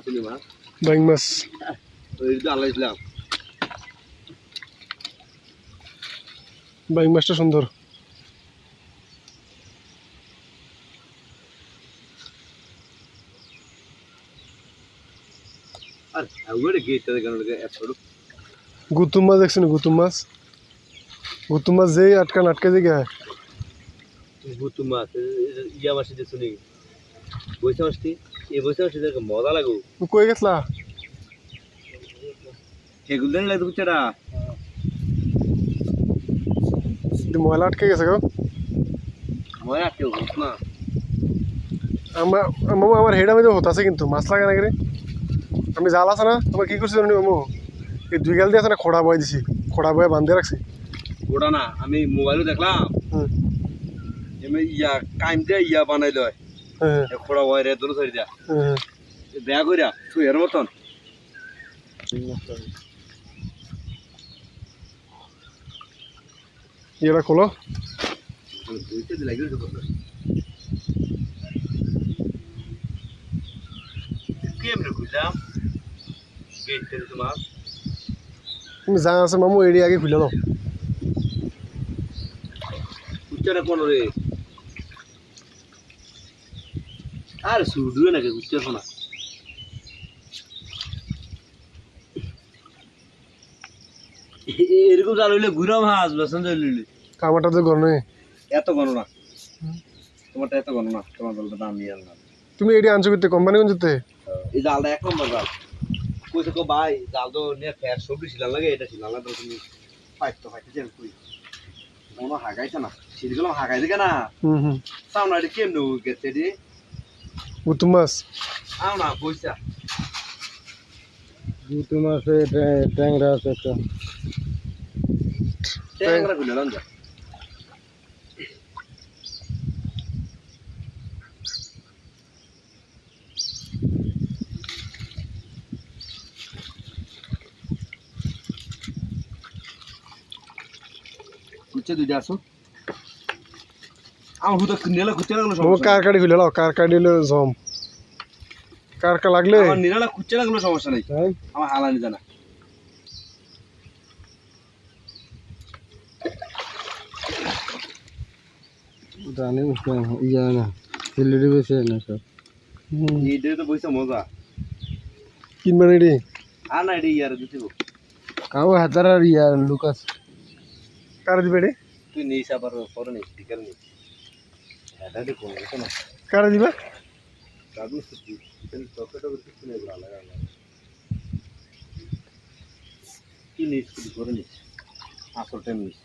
আসলে মাছ বাইং মাছ ওই যে আল্লাহ ইসলাম বাইং মাছটা সুন্দর আর ওরে গেটটা কেন এত গুতুম মাছ দেখছেন গুতুম মাছ যেই আটকে যে গায় ভুতু মাছ ইয়া মাসি যে শুনি বৈশা মাছটি এই বৈশা মাছটি দেখে মজা লাগো কই গেছলা সেগুলো দেন লাগতো বুঝছাড়া ময়লা আটকে গেছে গো আমার আটকে হোক না আমার হেডা মধ্যে হতাছে কিন্তু মাছ লাগে না করে আমি জাল আছে না তোমার কি করছি জানি মামু এই দুই গাল দিয়ে আছে না খোড়া বয় দিছি খোড়া বয়ে বান্ধে রাখছি ওটা না আমি মোবাইলে দেখলাম হুম এমনি ইয়া কাইম দিয়ে ইয়া বানাই লয় হ্যাঁ খোড়া বয় রে দূর সাইড দিয়া হ্যাঁ বেয়া কইরা তুই এর মতন এটা খোলো দুইতে লাগিয়ে তো করলো কেমনে কইলাম গেটে তো মাছ তুমি যা আছে মামু এড়ি আগে খুলে দাও কুচ্চাটা কোন রে আর সুডু নাকি কুচ্চা শোনা এরকম জাল হইলে ঘুরা মাছ বেসন জাল হইলে কামাটা তো গর নেই এত গণনা তোমারটা এত গণনা তোমার দলটা দাম নিয়ে আনলাম তুমি এড়ি আনছো করতে কোম্পানি কোন যেতে এই জালটা এক নম্বর জাল কইছে কো ভাই জাল তো নিয়ে ফের সবজি ছিলাম লাগে এটা ছিলাম না তুমি ফাইতে যান কই মনে হাগাইছে না সিঁড়িগুলো হাগাই দিকে না হুম সামনে এটা কেমনে গেছে রে গুতুম মাছ আও না পয়সা গুতুম মাছে ট্যাংরা আছে একটা ট্যাংরা গুলো লঞ্জা কুচে দুইটা আসো আমার হুদা নেলা কুচে লাগলো ও সমস্যা কার কাটি খুলে লাও কার কাটি হলো জম কার লাগলে আমার নিরালা কুচে লাগলো সমস্যা নাই আমার হালানি জানা জানি ইয়া না সিলেটি বেশি না সব এইটা তো পয়সা মজা কিনবেন এটি আর না এটা ইয়ার দিতে কাউ হাতার আর ইয়া লুকাস কার দিবে এটি তুই নিস আবার পরে নিস ঠিকার নিস এটা দিয়ে কোন কিছু না কার দিবে কাগজ সুতি কিন্তু চকলেট ওর কিছু নেই বলা লাগা কি নিস কি করে নিস আসল টাইম নিস